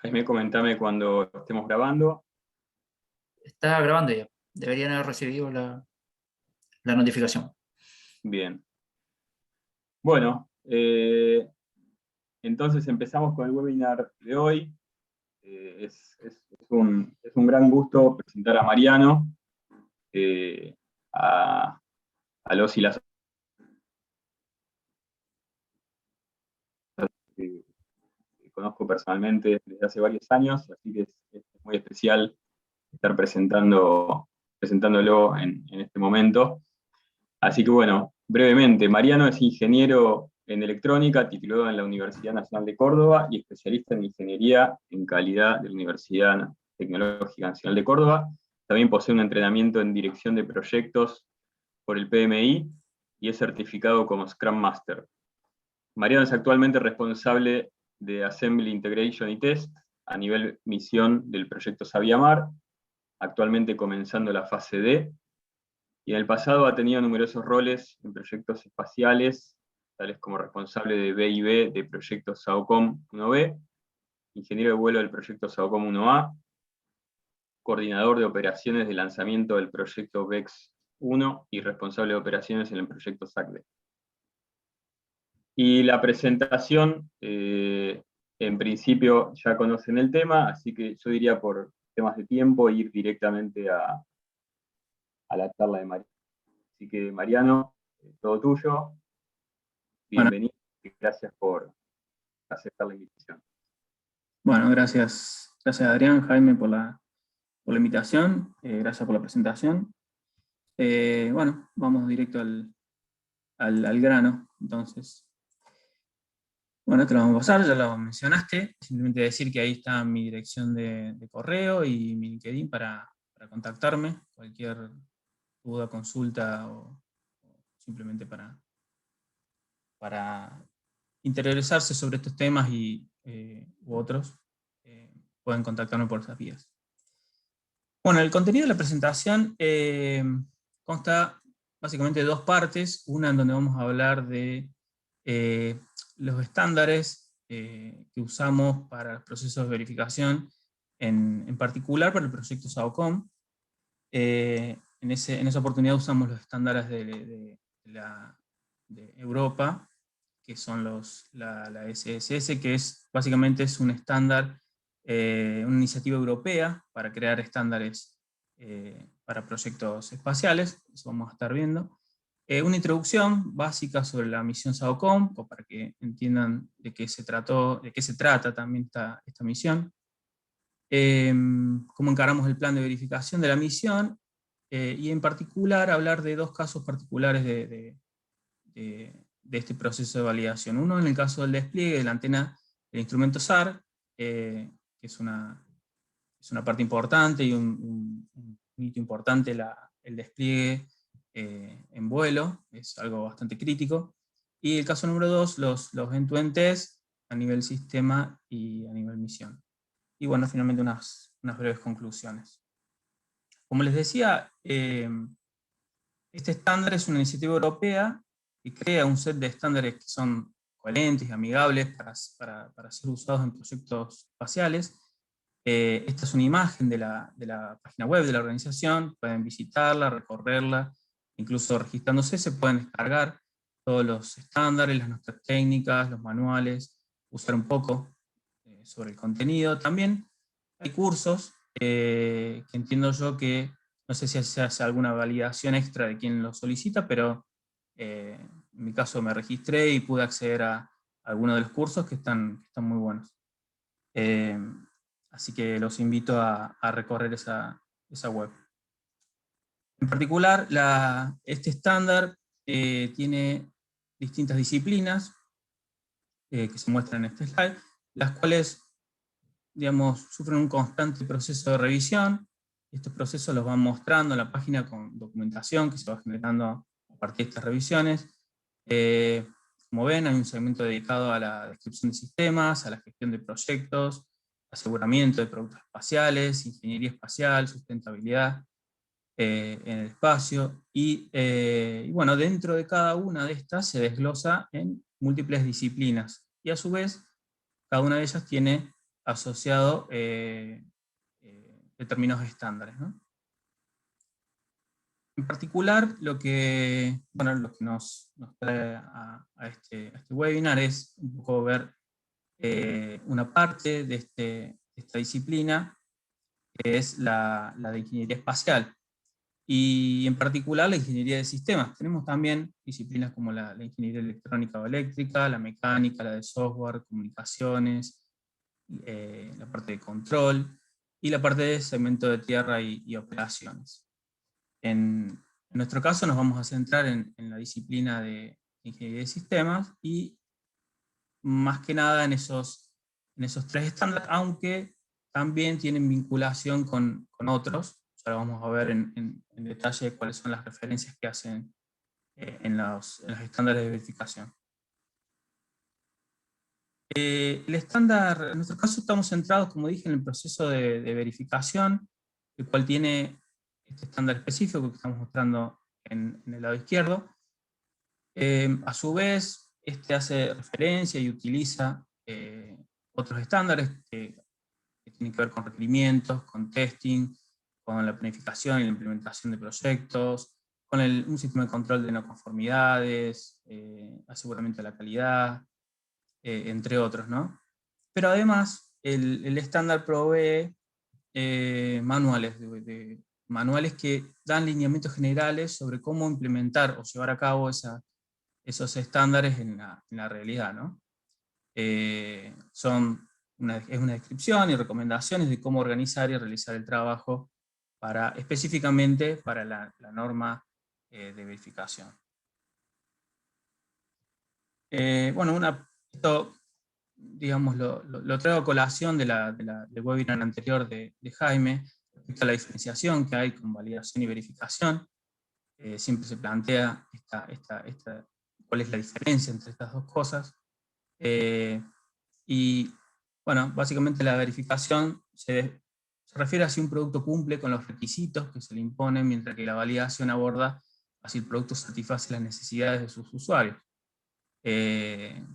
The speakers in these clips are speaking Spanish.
Jaime, comentame cuando estemos grabando. Está grabando ya. Deberían haber recibido la notificación. Bien. Bueno, entonces empezamos con el webinar de hoy. Es un gran gusto presentar a Mariano, eh, a, a los y las que conozco personalmente desde hace varios años, así que es muy especial estar presentándolo en este momento. Así que bueno, brevemente, Mariano es ingeniero en electrónica, titulado en la Universidad Nacional de Córdoba y especialista en ingeniería en calidad de la Universidad Tecnológica Nacional de Córdoba. También posee un entrenamiento en dirección de proyectos por el PMI y es certificado como Scrum Master. Mariano es actualmente responsable de Assembly Integration y Test a nivel misión del proyecto Sabiamar, actualmente comenzando la fase D, y en el pasado ha tenido numerosos roles en proyectos espaciales, tales como responsable de B&B de proyectos SAOCOM 1B, ingeniero de vuelo del proyecto SAOCOM 1A, coordinador de operaciones de lanzamiento del proyecto VEX 1 y responsable de operaciones en el proyecto SACDE. Y la presentación, en principio ya conocen el tema, así que yo diría por temas de tiempo ir directamente a la charla de Mariano. Así que Mariano, todo tuyo. Bueno, Bienvenido y gracias por aceptar la invitación. bueno, gracias Adrián, Jaime por la invitación, gracias por la presentación. Bueno, vamos directo al grano, entonces. Bueno, te lo vamos a pasar, ya lo mencionaste, simplemente decir que ahí está mi dirección de correo y mi LinkedIn para contactarme, cualquier duda, consulta o simplemente para interiorizarse sobre estos temas u otros, pueden contactarme por esas vías. Bueno, el contenido de la presentación consta básicamente de dos partes, una en donde vamos a hablar de los estándares que usamos para los procesos de verificación, en particular para el proyecto SAOCOM. En esa oportunidad usamos los estándares de Europa, que son la SSS, que básicamente es un estándar, una iniciativa europea para crear estándares para proyectos espaciales. Eso vamos a estar viendo. Una introducción básica sobre la misión SAOCOM, para que entiendan de qué se trata también esta misión. Cómo encaramos el plan de verificación de la misión, y en particular hablar de dos casos particulares de este proceso de validación. Uno en el caso del despliegue de la antena del instrumento SAR, que es una parte importante y un hito importante, el despliegue en vuelo, es algo bastante crítico. Y el caso número 2, los end-to-end tests a nivel sistema y a nivel misión. Y bueno, finalmente unas breves conclusiones. Como les decía, este estándar es una iniciativa europea que crea un set de estándares que son coherentes y amigables para ser usados en proyectos espaciales. Esta es una imagen de la página web de la organización, pueden visitarla, recorrerla, incluso registrándose se pueden descargar todos los estándares, las notas técnicas, los manuales, usar un poco sobre el contenido. También hay cursos que entiendo yo que, no sé si se hace alguna validación extra de quien lo solicita, pero en mi caso me registré y pude acceder a algunos de los cursos que están muy buenos. Así que los invito a recorrer esa web. En particular, este estándar tiene distintas disciplinas que se muestran en este slide, las cuales, digamos, sufren un constante proceso de revisión. Estos procesos los van mostrando en la página con documentación que se va generando a partir de estas revisiones. Como ven, hay un segmento dedicado a la descripción de sistemas, a la gestión de proyectos, aseguramiento de productos espaciales, ingeniería espacial, sustentabilidad en el espacio. Y bueno, dentro de cada una de estas se desglosa en múltiples disciplinas. Y a su vez, cada una de ellas tiene asociado determinados estándares, ¿no? En particular, lo que nos trae a este webinar es un poco ver una parte de esta disciplina, que es la de ingeniería espacial, y en particular la ingeniería de sistemas. Tenemos también disciplinas como la ingeniería electrónica o eléctrica, la mecánica, la de software, comunicaciones, la parte de control, y la parte de segmento de tierra y operaciones. En nuestro caso nos vamos a centrar en la disciplina de ingeniería de sistemas, y más que nada en esos 3 estándares, aunque también tienen vinculación con otros. Ya vamos a ver en detalle cuáles son las referencias que hacen en los estándares de verificación. El estándar, en nuestro caso estamos centrados, como dije, en el proceso de verificación, el cual tiene este estándar específico que estamos mostrando en el lado izquierdo. A su vez, este hace referencia y utiliza otros estándares que tienen que ver con requerimientos, con testing, con la planificación y la implementación de proyectos, con un sistema de control de no conformidades, aseguramiento de la calidad, entre otros, ¿no? Pero además, el estándar provee manuales, manuales que dan lineamientos generales sobre cómo implementar o llevar a cabo esos estándares en la realidad, ¿no? Es una descripción y recomendaciones de cómo organizar y realizar el trabajo específicamente para la norma de verificación. Esto, digamos, lo traigo a colación del webinar anterior de Jaime, respecto a la diferenciación que hay con validación y verificación. Siempre se plantea cuál es la diferencia entre estas dos cosas. Y bueno, básicamente la verificación se refiere a si un producto cumple con los requisitos que se le imponen, mientras que la validación aborda a si el producto satisface las necesidades de sus usuarios.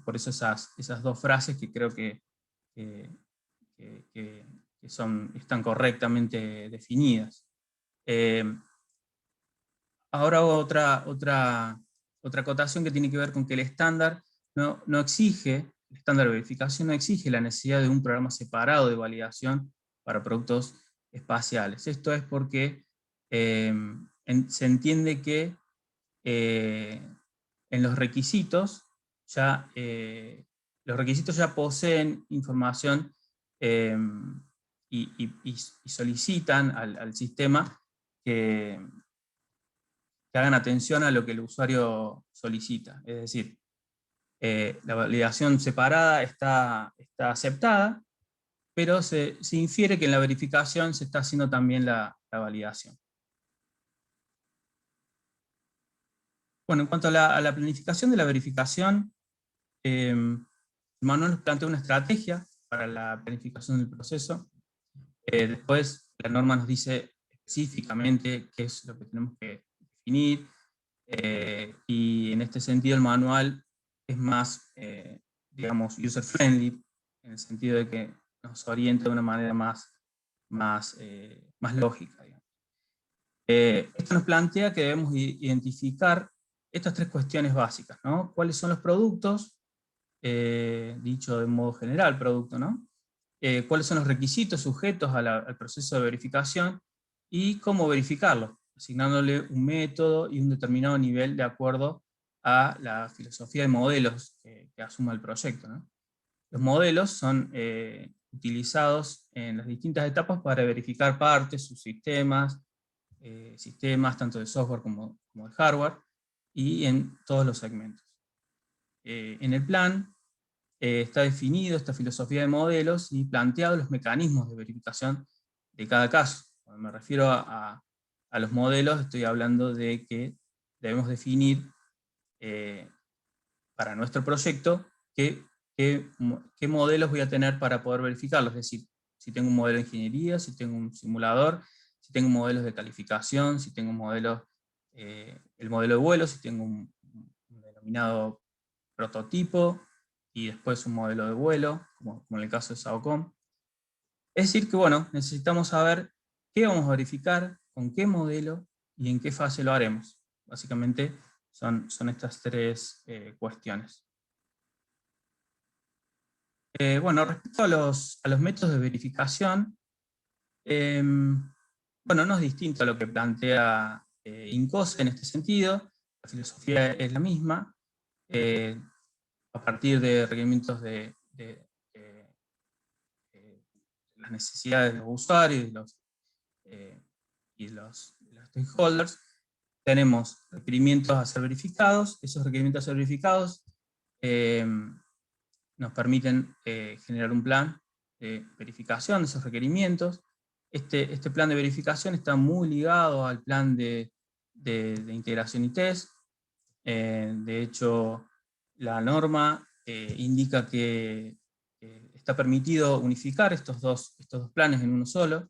Por eso esas dos frases que creo que están correctamente definidas. Ahora otra acotación que tiene que ver con que el estándar no exige, el estándar de verificación no exige la necesidad de un programa separado de validación para productos espaciales. Esto es porque se entiende que en los requisitos ya poseen información y solicitan al sistema que hagan atención a lo que el usuario solicita. Es decir, la validación separada está aceptada, pero se infiere que en la verificación se está haciendo también la validación. Bueno, en cuanto a la planificación de la verificación, el manual nos plantea una estrategia para la planificación del proceso. Después, la norma nos dice específicamente qué es lo que tenemos que definir, y en este sentido el manual es más, digamos, user-friendly, en el sentido de que nos orienta de una manera más lógica. Esto nos plantea que debemos identificar estas 3 cuestiones básicas, ¿no? ¿Cuáles son los productos? Dicho de modo general, producto, ¿no? ¿Cuáles son los requisitos sujetos al proceso de verificación? Y cómo verificarlo, asignándole un método y un determinado nivel de acuerdo a la filosofía de modelos que asuma el proyecto, ¿no? Los modelos son utilizados en las distintas etapas para verificar partes, subsistemas, sistemas tanto de software como de hardware, y en todos los segmentos. En el plan está definido esta filosofía de modelos y planteados los mecanismos de verificación de cada caso. Cuando me refiero a los modelos, estoy hablando de que debemos definir para nuestro proyecto qué modelos voy a tener para poder verificarlos. Es decir, si tengo un modelo de ingeniería, si tengo un simulador, si tengo modelos de calificación, si tengo modelos, el modelo de vuelo, si tengo un denominado prototipo, y después un modelo de vuelo, como en el caso de SAOCOM. Es decir que, bueno, necesitamos saber qué vamos a verificar, con qué modelo y en qué fase lo haremos. Básicamente son estas tres cuestiones. Bueno, respecto a los métodos de verificación, bueno, no es distinto a lo que plantea INCOSE en este sentido. La filosofía es la misma. A partir de requerimientos de las necesidades de los usuarios y los stakeholders, tenemos requerimientos a ser verificados. Esos requerimientos a ser verificados nos permiten generar un plan de verificación de esos requerimientos. Este plan de verificación está muy ligado al plan de integración y test. De hecho, la norma indica que está permitido unificar estos dos planes en uno solo.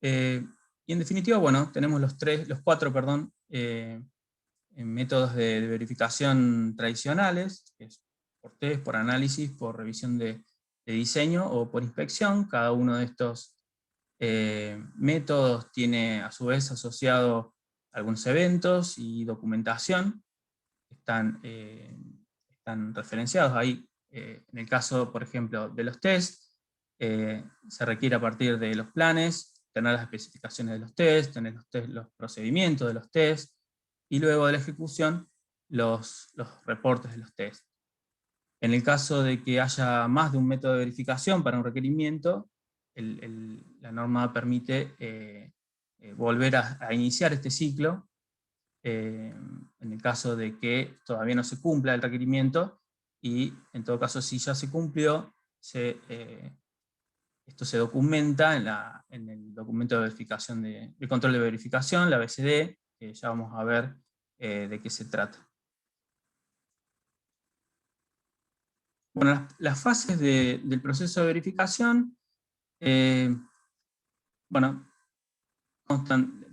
Y en definitiva, bueno, tenemos los cuatro métodos de verificación tradicionales, que es por test, por análisis, por revisión de diseño o por inspección. Cada uno de estos métodos tiene a su vez asociado algunos eventos y documentación que están referenciados ahí. En el caso, por ejemplo, de los tests, se requiere a partir de los planes tener las especificaciones de los tests, tener los procedimientos de los tests, y luego de la ejecución, los reportes de los tests. En el caso de que haya más de un método de verificación para un requerimiento, la norma permite volver a iniciar este ciclo, en el caso de que todavía no se cumpla el requerimiento, y en todo caso si ya se cumplió, esto se documenta en el documento de verificación de control de verificación, la BCD, que ya vamos a ver de qué se trata. Bueno, las fases del proceso de verificación, bueno,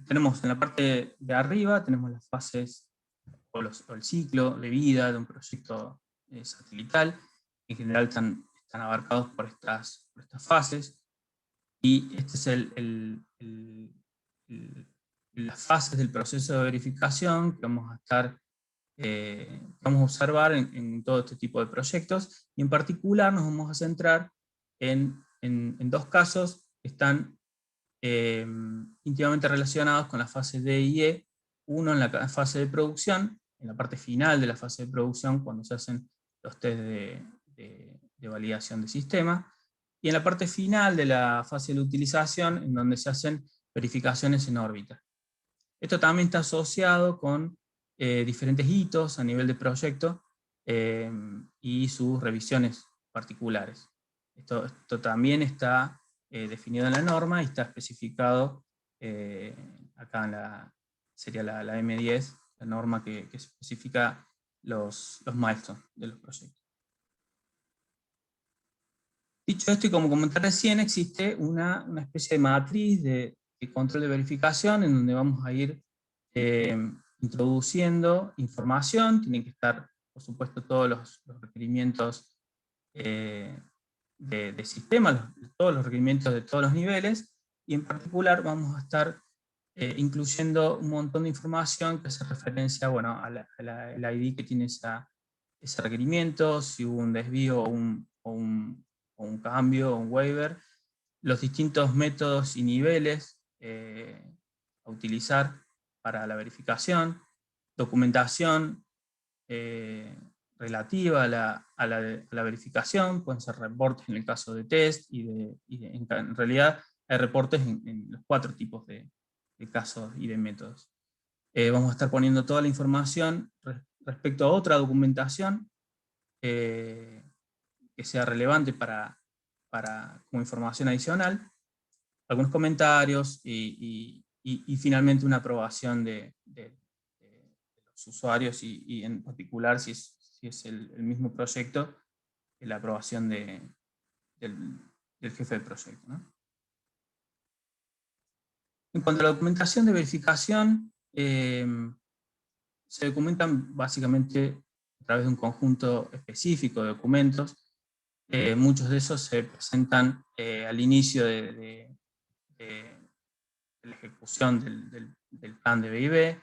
tenemos en la parte de arriba, tenemos las fases o el ciclo de vida de un proyecto satelital. En general están abarcados por estas fases, y este es las fases del proceso de verificación que vamos a observar en todo este tipo de proyectos, y en particular nos vamos a centrar en dos casos que están íntimamente relacionados con la fase D y E. Uno en la fase de producción, en la parte final de la fase de producción, cuando se hacen los test de validación de sistema, y en la parte final de la fase de utilización, en donde se hacen verificaciones en órbita. Esto también está asociado con diferentes hitos a nivel de proyecto y sus revisiones particulares. Esto también está definido en la norma y está especificado acá sería la M10, la norma que especifica los milestones de los proyectos. Dicho esto, y como comenté recién, existe una especie de matriz de control de verificación en donde vamos a ir introduciendo información. Tienen que estar, por supuesto, todos los requerimientos de sistema, todos los requerimientos de todos los niveles, y en particular vamos a estar incluyendo un montón de información que hace referencia, bueno, al ID que tiene ese requerimiento, si hubo un desvío o un cambio o un waiver, los distintos métodos y niveles a utilizar para la verificación, documentación relativa a la verificación, pueden ser reportes en el caso de test, en realidad hay reportes en los 4 tipos de casos y de métodos. Vamos a estar poniendo toda la información respecto a otra documentación que sea relevante como información adicional, algunos comentarios y finalmente una aprobación de los usuarios, y en particular si es el mismo proyecto, la aprobación del jefe del proyecto, ¿no? En cuanto a la documentación de verificación, se documentan básicamente a través de un conjunto específico de documentos. muchos de esos se presentan al inicio de la ejecución del plan de BIB.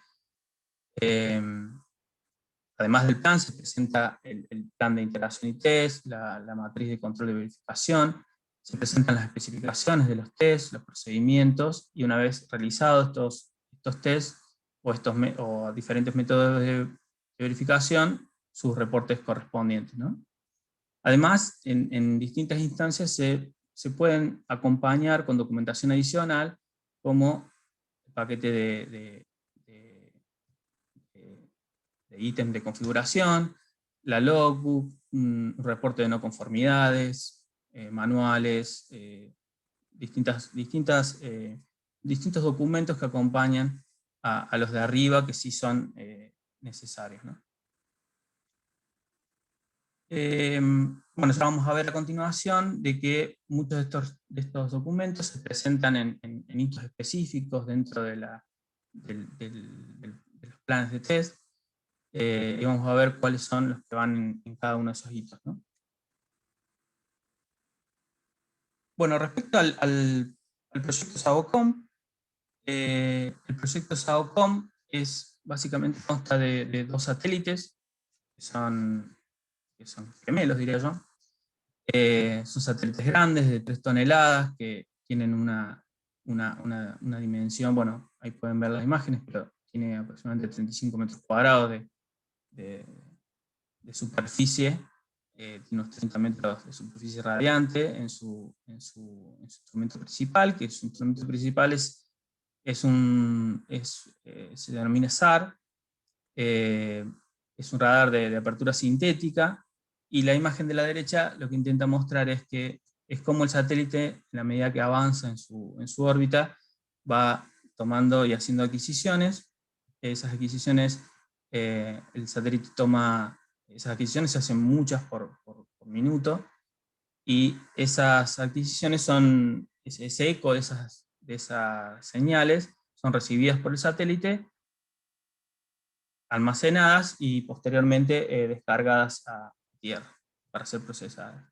Además del plan, se presenta el plan de integración y test, la matriz de control y verificación, se presentan las especificaciones de los tests, los procedimientos, y una vez realizados estos tests o diferentes métodos de verificación, sus reportes correspondientes, ¿no? Además, en distintas instancias se pueden acompañar con documentación adicional, como el paquete de ítems de configuración, la logbook, un reporte de no conformidades, manuales, distintos documentos que acompañan a los de arriba, que sí son necesarios, ¿no? Bueno, ya vamos a ver a continuación de que muchos de estos documentos se presentan en hitos específicos dentro de los planes de test, y vamos a ver cuáles son los que van en cada uno de esos hitos, ¿no? Bueno, respecto al proyecto SAOCOM, el proyecto SAOCOM básicamente consta de 2 satélites, que son gemelos, diría yo. Son satélites grandes, de 3 toneladas, que tienen una dimensión, bueno, ahí pueden ver las imágenes, pero tiene aproximadamente 35 metros cuadrados de superficie, tiene unos 30 metros de superficie radiante en su instrumento principal, que su instrumento principal se denomina SAR, es un radar de apertura sintética, y la imagen de la derecha lo que intenta mostrar es cómo el satélite, en la medida que avanza en su órbita, va tomando y haciendo adquisiciones. Esas adquisiciones, el satélite toma, esas adquisiciones se hacen muchas por minuto, y esas adquisiciones ese eco de esas señales son recibidas por el satélite, almacenadas y posteriormente descargadas a tierra para ser procesadas.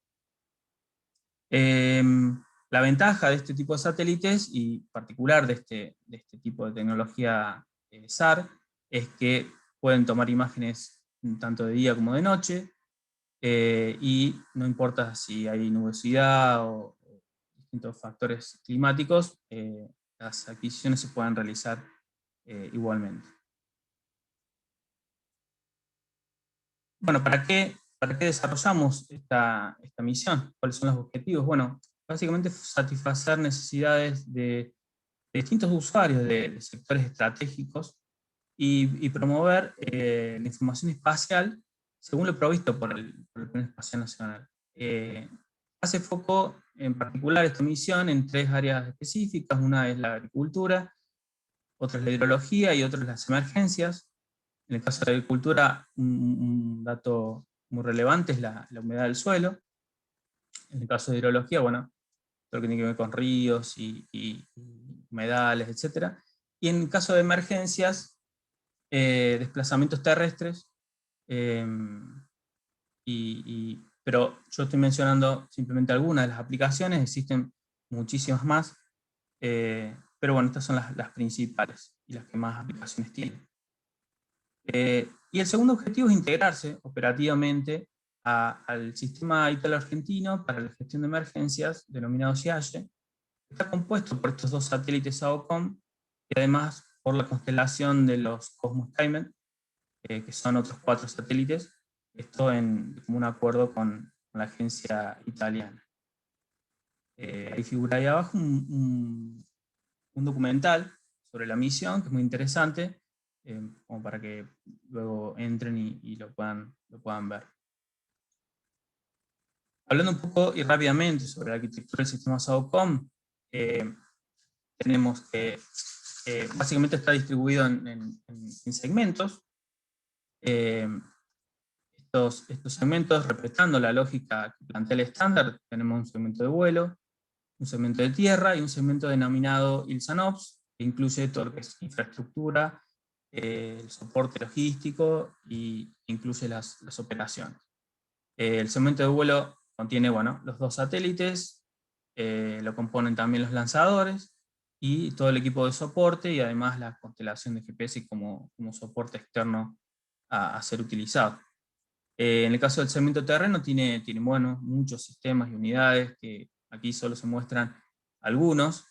La ventaja de este tipo de satélites, y particular de este tipo de tecnología SAR, es que pueden tomar imágenes tanto de día como de noche, y no importa si hay nubosidad o distintos factores climáticos, las adquisiciones se pueden realizar igualmente. Bueno, ¿para qué desarrollamos esta misión? ¿Cuáles son los objetivos? Bueno, básicamente satisfacer necesidades de distintos usuarios de sectores estratégicos, y promover la información espacial según lo provisto por el Plan Espacial Nacional. Hace foco en particular esta misión en 3 áreas específicas: una es la agricultura, otra es la hidrología y otra es las emergencias. En el caso de la agricultura, un dato muy relevante es la humedad del suelo. En el caso de hidrología, bueno, todo lo que tiene que ver con ríos y humedales, etc. Y en el caso de emergencias, desplazamientos terrestres, pero yo estoy mencionando simplemente algunas de las aplicaciones, existen muchísimas más, pero bueno, estas son las principales y las que más aplicaciones tienen. Y el segundo objetivo es integrarse operativamente al sistema italo-argentino para la gestión de emergencias, denominado SIAGE. Está compuesto por estos 2 satélites SAOCOM, y además por la constelación de los Cosmos Skymet, que son otros 4 satélites, esto en común acuerdo con la agencia italiana. Ahí figura ahí abajo un documental sobre la misión, que es muy interesante, como para que luego entren y lo puedan ver. Hablando un poco y rápidamente sobre la arquitectura del sistema SAOCOM, tenemos que básicamente está distribuido en segmentos. Estos segmentos, respetando la lógica que plantea el estándar, tenemos un segmento de vuelo, un segmento de tierra y un segmento denominado ILSANOPS, que incluye todo lo que es infraestructura, el soporte logístico, y incluye las operaciones. El segmento de vuelo contiene, bueno, los 2 satélites, lo componen también los lanzadores, y todo el equipo de soporte, y además la constelación de GPS como soporte externo a ser utilizado. En el caso del segmento terreno tiene bueno, muchos sistemas y unidades, que aquí solo se muestran algunos,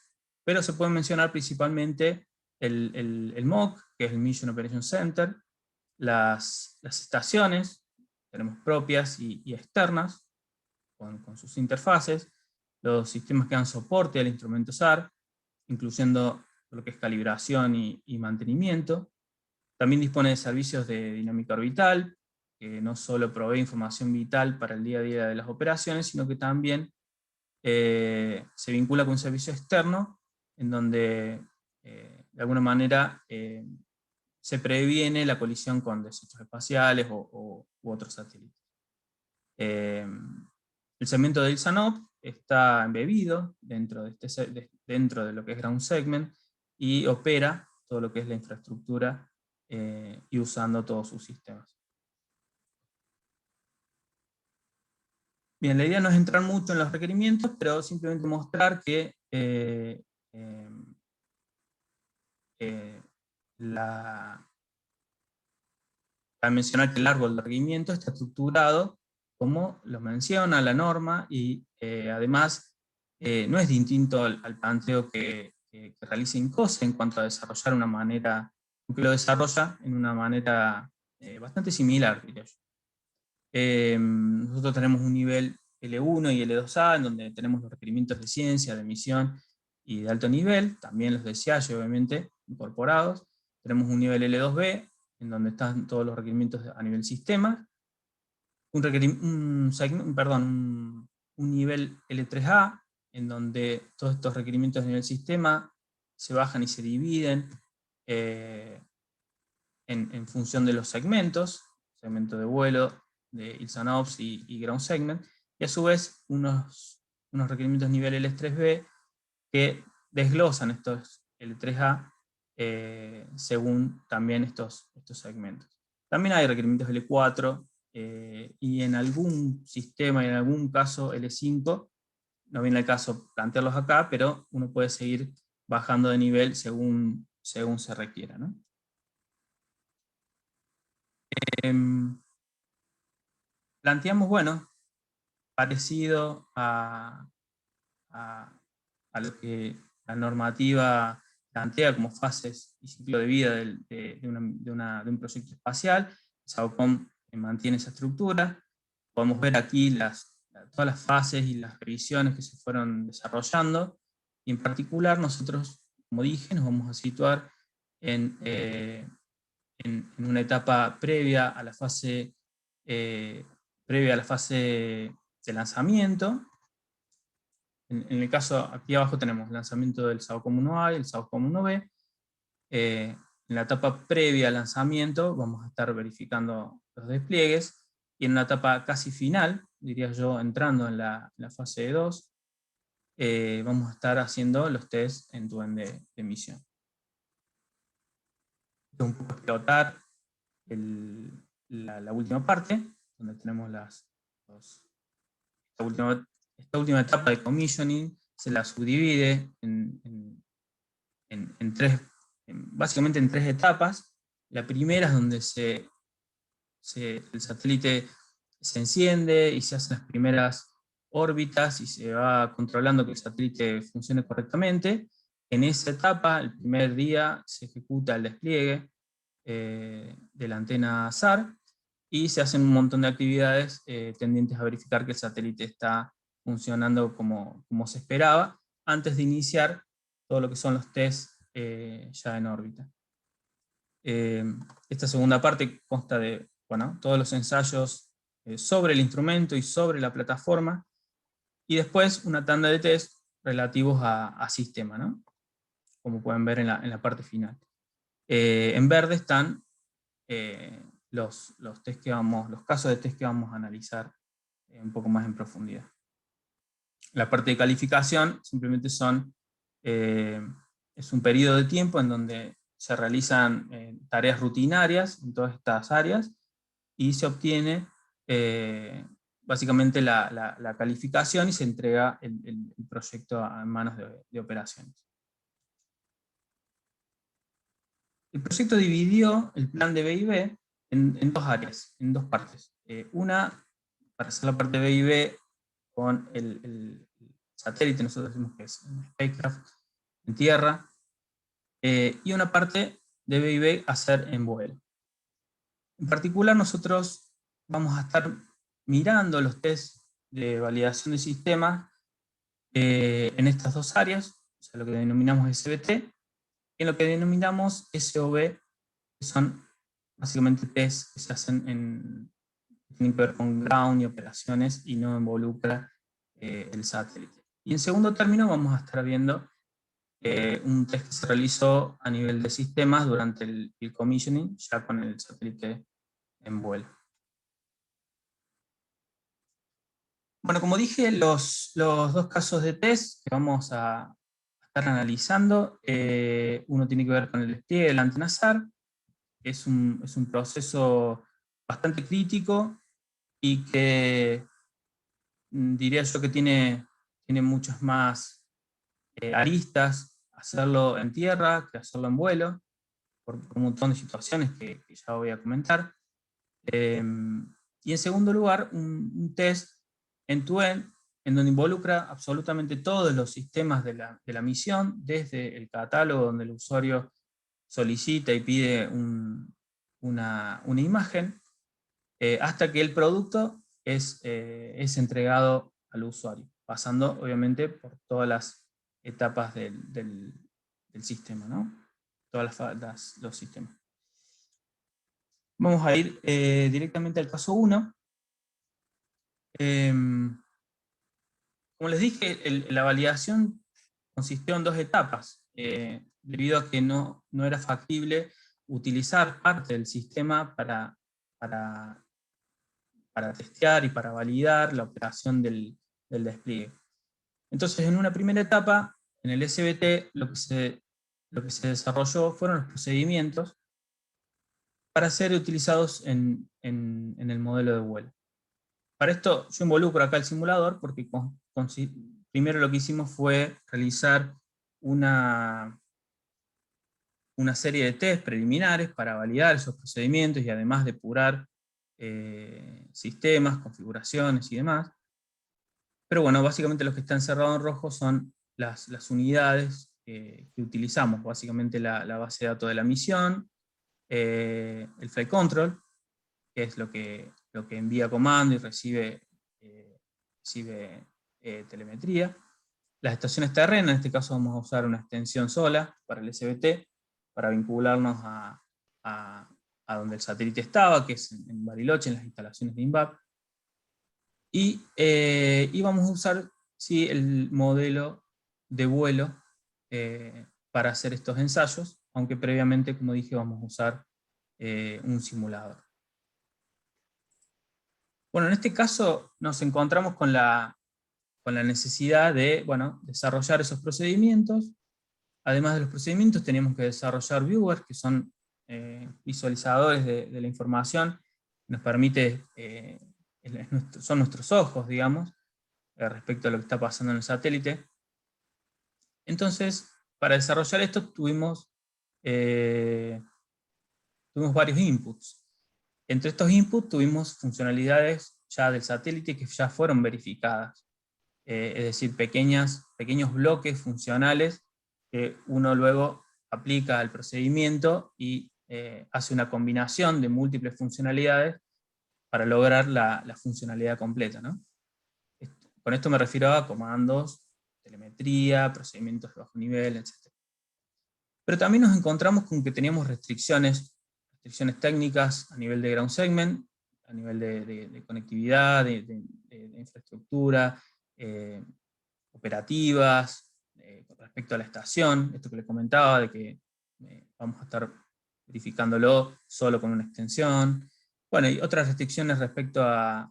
pero se pueden mencionar principalmente el MOC, que es el Mission Operations Center, las estaciones, tenemos propias y externas, con sus interfaces, los sistemas que dan soporte al instrumento SAR, incluyendo lo que es calibración y mantenimiento. También dispone de servicios de dinámica orbital, que no solo provee información vital para el día a día de las operaciones, sino que también se vincula con un servicio externo, en donde de alguna manera se previene la colisión con desechos espaciales u otros satélites. El segmento del ILSANOP está embebido dentro de lo que es Ground Segment, y opera todo lo que es la infraestructura y usando todos sus sistemas. Bien, la idea no es entrar mucho en los requerimientos, pero simplemente mostrar que para mencionar que el árbol de requerimientos está estructurado como lo menciona la norma, y además no es distinto al planteo que realiza INCOSE en cuanto a desarrollar una manera, aunque lo desarrolla en una manera bastante similar, diría yo. Nosotros tenemos un nivel L1 y L2A, en donde tenemos los requerimientos de ciencia, de misión y de alto nivel, también los de SIAGE, obviamente, incorporados. Tenemos un nivel L2B, en donde están todos los requerimientos a nivel sistema. Un nivel L3A, en donde todos estos requerimientos a nivel sistema se bajan y se dividen en función de los segmentos, segmento de vuelo, de ILSANOPS y Ground Segment, y a su vez unos requerimientos nivel L3B que desglosan estos L3A según también estos segmentos. También hay requerimientos L4 y en algún sistema, y en algún caso L5, no viene el caso plantearlos acá, pero uno puede seguir bajando de nivel según se requiera, ¿no? Planteamos, bueno, parecido a lo que la normativa plantea como fases y ciclo de vida de un proyecto espacial. SAOCOM mantiene esa estructura. Podemos ver aquí todas las fases y las revisiones que se fueron desarrollando, y en particular nosotros, como dije, nos vamos a situar en una etapa previa a la fase de lanzamiento. En el caso, aquí abajo tenemos lanzamiento del SAOCOM 1A y el SAOCOM 1B. En la etapa previa al lanzamiento vamos a estar verificando los despliegues, y en una etapa casi final, diría yo, entrando en la fase 2, vamos a estar haciendo los test end-to-end de misión. Un poco explotar la última parte, donde tenemos esta última etapa de commissioning. Se la subdivide básicamente en 3 etapas. La primera es donde el satélite se enciende y se hacen las primeras órbitas y se va controlando que el satélite funcione correctamente. En esa etapa, el primer día, se ejecuta el despliegue de la antena SAR, y se hacen un montón de actividades tendientes a verificar que el satélite está funcionando como se esperaba, antes de iniciar todo lo que son los tests ya en órbita. Esta segunda parte consta de todos los ensayos sobre el instrumento y sobre la plataforma, y después una tanda de test relativos a sistema, ¿no? Como pueden ver en la parte final. En verde están los casos de test que vamos a analizar un poco más en profundidad. La parte de calificación simplemente es un periodo de tiempo en donde se realizan tareas rutinarias en todas estas áreas, y se obtiene básicamente la calificación, y se entrega el proyecto en manos de operaciones. El proyecto dividió el plan de B&B en dos áreas, en dos partes. Una, para hacer la parte de B&B con el satélite, nosotros decimos que es un spacecraft en tierra, y una parte de B&B hacer en vuelo. En particular, nosotros vamos a estar mirando los test de validación de sistemas en estas dos áreas, o sea, lo que denominamos SBT, y en lo que denominamos SOB, que son básicamente test que se hacen tienen que ver con ground y operaciones y no involucra el satélite. Y en segundo término vamos a estar viendo un test que se realizó a nivel de sistemas durante el commissioning, ya con el satélite en vuelo. Bueno, como dije, los dos casos de test que vamos a estar analizando, uno tiene que ver con el despliegue de la antena SAR. Es un proceso bastante crítico y que diría yo que tiene muchas más aristas hacerlo en tierra que hacerlo en vuelo, por un montón de situaciones que ya voy a comentar. Y en segundo lugar, un test end-to-end, en donde involucra absolutamente todos los sistemas de la misión, desde el catálogo donde el usuario solicita y pide una imagen, hasta que el producto es entregado al usuario, pasando obviamente por todas las etapas del sistema, ¿no? Todas los sistemas. Vamos a ir directamente al caso 1. Como les dije, la validación consistió en dos etapas, debido a que no era factible utilizar parte del sistema para testear y para validar la operación del despliegue. Entonces, en una primera etapa, en el SBT, lo que se desarrolló fueron los procedimientos para ser utilizados en el modelo de vuelo. Para esto yo involucro acá el simulador porque primero lo que hicimos fue realizar una serie de test preliminares para validar esos procedimientos y además depurar sistemas, configuraciones y demás. Pero bueno, básicamente los que están cerrados en rojo son las unidades que utilizamos, básicamente la base de datos de la misión, el flight control, que es lo que envía comando y recibe telemetría. Las estaciones terrenas, en este caso vamos a usar una extensión sola para el SBT, para vincularnos a donde el satélite estaba, que es en Bariloche, en las instalaciones de INVAP. Y vamos a usar el modelo de vuelo para hacer estos ensayos, aunque previamente, como dije, vamos a usar un simulador. Bueno, en este caso nos encontramos con la necesidad de desarrollar esos procedimientos. Además de los procedimientos, tenemos que desarrollar viewers, que son visualizadores de la información, nos permite, son nuestros ojos, digamos, respecto a lo que está pasando en el satélite. Entonces, para desarrollar esto tuvimos varios inputs. Entre estos inputs tuvimos funcionalidades ya del satélite que ya fueron verificadas. Es decir, pequeños bloques funcionales que uno luego aplica al procedimiento y hace una combinación de múltiples funcionalidades para lograr la funcionalidad completa, ¿no? Con esto me refiero a comandos, telemetría, procedimientos de bajo nivel, etc. Pero también nos encontramos con que teníamos restricciones técnicas a nivel de ground segment, a nivel de conectividad, de infraestructura, operativas, con respecto a la estación, esto que les comentaba, de que vamos a estar verificándolo solo con una extensión. Bueno, y otras restricciones respecto a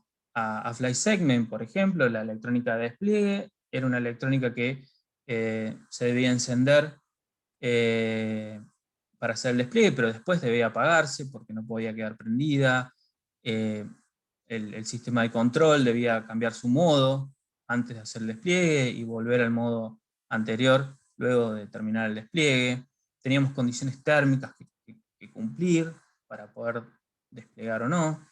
flight segment, por ejemplo, la electrónica de despliegue, era una electrónica que se debía encender para hacer el despliegue, pero después debía apagarse porque no podía quedar prendida. el sistema de control debía cambiar su modo antes de hacer el despliegue y volver al modo anterior luego de terminar el despliegue. Teníamos condiciones térmicas que cumplir para poder desplegar o no.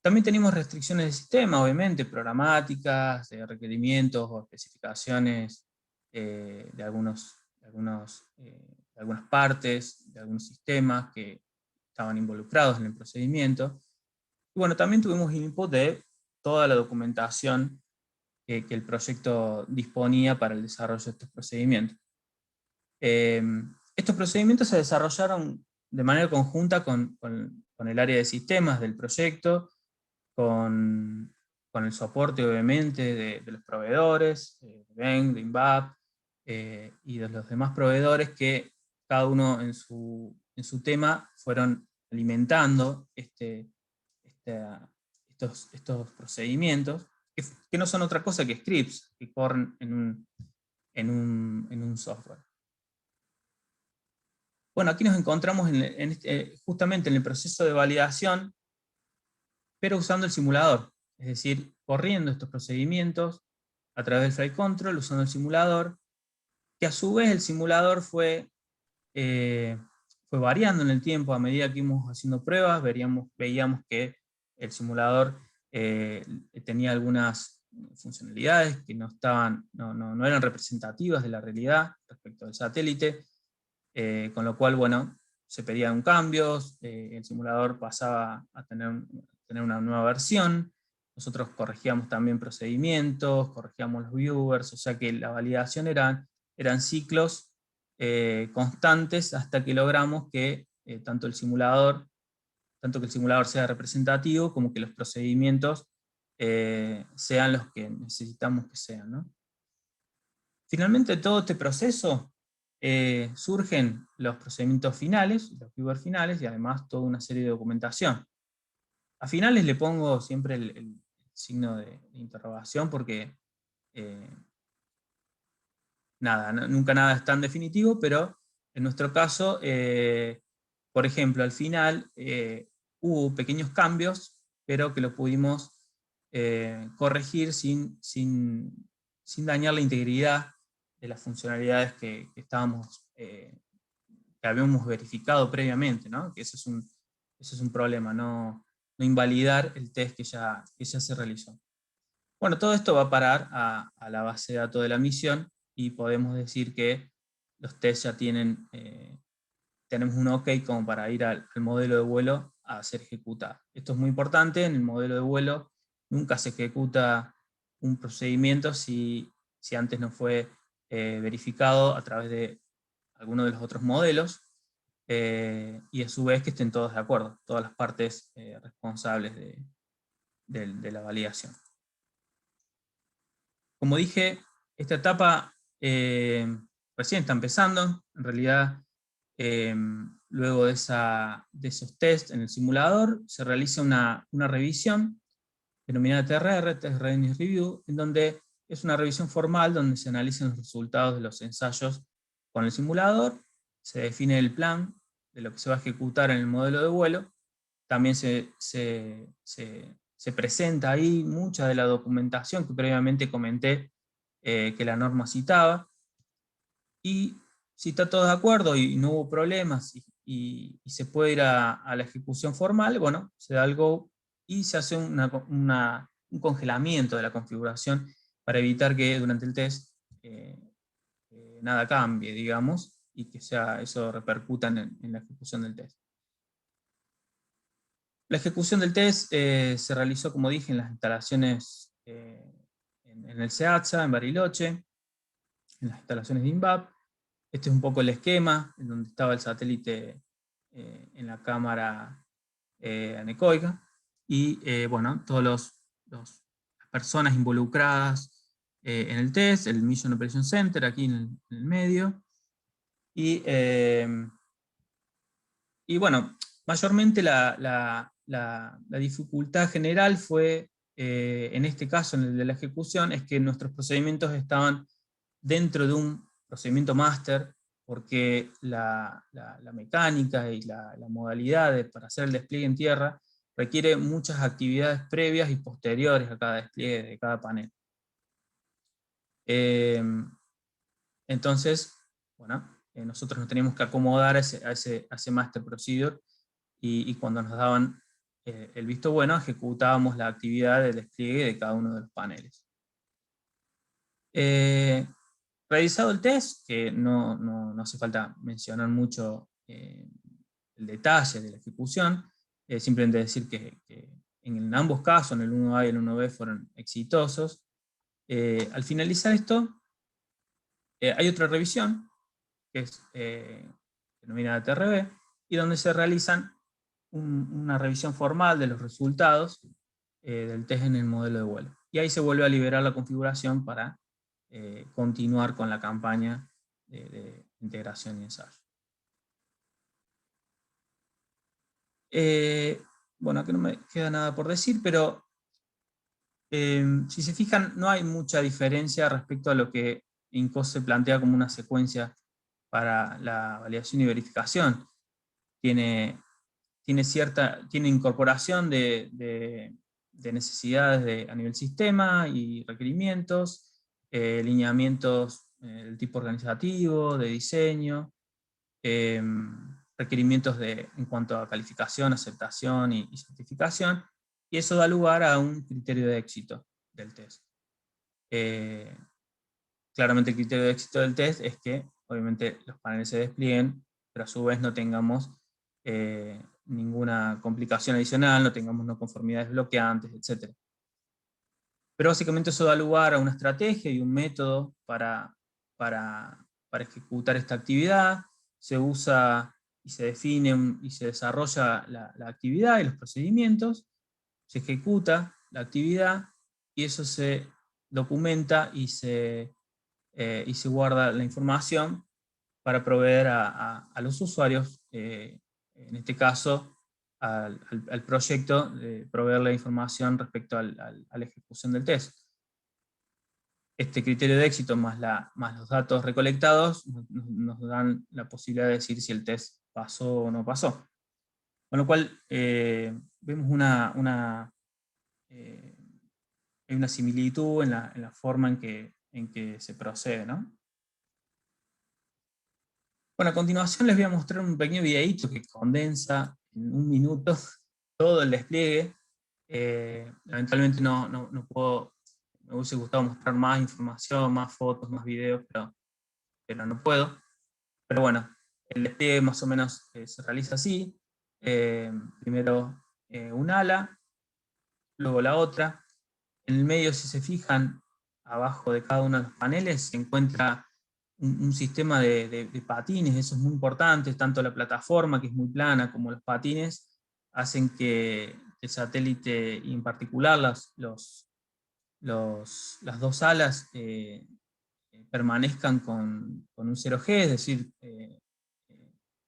También teníamos restricciones del sistema, obviamente, programáticas, requerimientos o especificaciones de algunas partes, de algunos sistemas que estaban involucrados en el procedimiento. Y bueno, también tuvimos input de toda la documentación que el proyecto disponía para el desarrollo de estos procedimientos. Estos procedimientos se desarrollaron de manera conjunta con el área de sistemas del proyecto, con el soporte obviamente de los proveedores, de Venk, de INVAP, y de los demás proveedores que cada uno en su tema fueron alimentando estos procedimientos, que no son otra cosa que scripts que corren en un software. Bueno, aquí nos encontramos justamente en el proceso de validación, pero usando el simulador, es decir, corriendo estos procedimientos a través del flight control, usando el simulador, que a su vez el simulador fue variando en el tiempo a medida que íbamos haciendo pruebas. Veíamos que el simulador tenía algunas funcionalidades que no eran representativas de la realidad respecto al satélite, con lo cual, bueno, se pedían cambios, el simulador pasaba a tener una nueva versión, nosotros corregíamos también procedimientos, corregíamos los viewers, o sea que la validación eran ciclos constantes hasta que logramos que tanto que el simulador sea representativo como que los procedimientos sean los que necesitamos que sean, ¿no? Finalmente, todo este proceso surgen los procedimientos finales, los viewers finales, y además toda una serie de documentación. A finales le pongo siempre el signo de interrogación porque nunca nada es tan definitivo, pero en nuestro caso, por ejemplo, al final hubo pequeños cambios, pero que lo pudimos corregir sin dañar la integridad de las funcionalidades que habíamos verificado previamente, ¿no? Que eso es un problema, no invalidar el test que ya se realizó. Bueno, todo esto va a parar a la base de datos de la misión, y podemos decir que los tests ya tenemos un OK como para ir al modelo de vuelo a ser ejecutado. Esto es muy importante. En el modelo de vuelo nunca se ejecuta un procedimiento si antes no fue verificado a través de alguno de los otros modelos, y a su vez que estén todos de acuerdo, todas las partes responsables de la validación. Como dije, esta etapa recién está empezando. En realidad, luego de esos tests en el simulador, se realiza una revisión denominada TRR, Test Readiness Review, en donde es una revisión formal donde se analizan los resultados de los ensayos con el simulador, se define el plan de lo que se va a ejecutar en el modelo de vuelo. También se presenta ahí mucha de la documentación que previamente comenté que la norma citaba, y si está todo de acuerdo y no hubo problemas y se puede ir a la ejecución formal, bueno, se da el go y se hace un congelamiento de la configuración para evitar que durante el test nada cambie, digamos, y que eso repercuta en la ejecución del test. La ejecución del test se realizó, como dije, en las instalaciones en el SEATSA, en Bariloche, en las instalaciones de INVAP. Este es un poco el esquema, en donde estaba el satélite en la cámara anecoica, y bueno, todas las personas involucradas en el test, el Mission Operation Center aquí en el medio, y bueno, mayormente la dificultad general fue, en este caso, en el de la ejecución, es que nuestros procedimientos estaban dentro de un procedimiento máster, porque la mecánica y la modalidad para hacer el despliegue en tierra requiere muchas actividades previas y posteriores a cada despliegue de cada panel. Entonces, bueno, nosotros nos teníamos que acomodar a ese master procedure, y cuando nos daban el visto bueno, ejecutábamos la actividad del despliegue de cada uno de los paneles. Realizado el test, que no hace falta mencionar mucho el detalle de la ejecución, simplemente decir que en ambos casos, en el 1A y el 1B, fueron exitosos. Al finalizar esto, hay otra revisión, que es denominada TRB, y donde se realizan una revisión formal de los resultados del test en el modelo de vuelo. Y ahí se vuelve a liberar la configuración para continuar con la campaña de integración y ensayo. Bueno, aquí no me queda nada por decir, pero si se fijan, no hay mucha diferencia respecto a lo que INCOS se plantea como una secuencia para la validación y verificación. Tiene incorporación de necesidades a nivel sistema y requerimientos, lineamientos del tipo organizativo, de diseño, requerimientos en cuanto a calificación, aceptación y certificación, y eso da lugar a un criterio de éxito del test. Claramente el criterio de éxito del test es que obviamente los paneles se desplieguen, pero a su vez no tengamos ninguna complicación adicional, no tengamos no conformidades bloqueantes, etc. Pero básicamente eso da lugar a una estrategia y un método para ejecutar esta actividad. Se usa y se define y se desarrolla la actividad y los procedimientos, se ejecuta la actividad y eso se documenta y se guarda la información para proveer a los usuarios, en este caso al proyecto, proveer la información respecto a la ejecución del test. Este criterio de éxito más los datos recolectados nos dan la posibilidad de decir si el test pasó o no pasó. Con lo cual vemos hay una similitud en la forma en que se procede, ¿no? Bueno, a continuación les voy a mostrar un pequeño videíto que condensa en 1 minuto todo el despliegue. Lamentablemente no puedo, me hubiese gustado mostrar más información, más fotos, más videos, pero no puedo. Pero bueno, el despliegue más o menos se realiza así. Primero un ala, luego la otra. En el medio, si se fijan, abajo de cada uno de los paneles se encuentra un sistema de patines. Eso es muy importante, tanto la plataforma, que es muy plana, como los patines, hacen que el satélite, y en particular las dos alas, permanezcan con un 0G, es decir,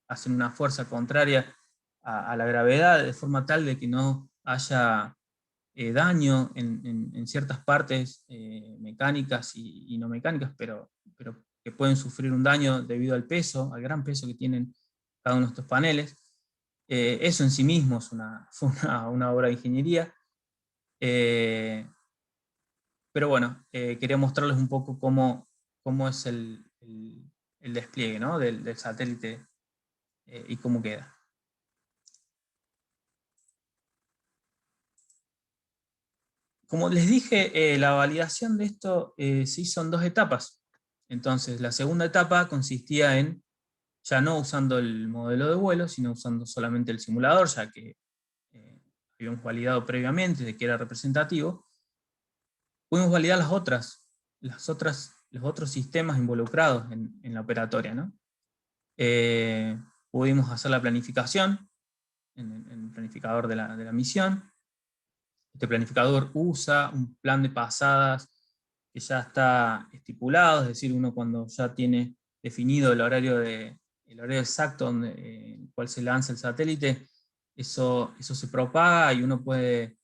hacen una fuerza contraria a la gravedad, de forma tal de que no haya daño en ciertas partes mecánicas y no mecánicas, pero que pueden sufrir un daño debido al peso, al gran peso que tienen cada uno de estos paneles. Eso en sí mismo fue una obra de ingeniería. Pero bueno, quería mostrarles un poco cómo es el despliegue, ¿no?, del satélite y cómo queda. Como les dije, la validación de esto se hizo en 2 etapas. Entonces, la segunda etapa consistía en, ya no usando el modelo de vuelo, sino usando solamente el simulador, ya que habíamos validado previamente de que era representativo. Pudimos validar los otros sistemas involucrados en la operatoria, ¿no? Pudimos hacer la planificación en el planificador de la misión. Este planificador usa un plan de pasadas que ya está estipulado, es decir, uno cuando ya tiene definido el horario exacto en el cual se lanza el satélite, eso se propaga y uno puede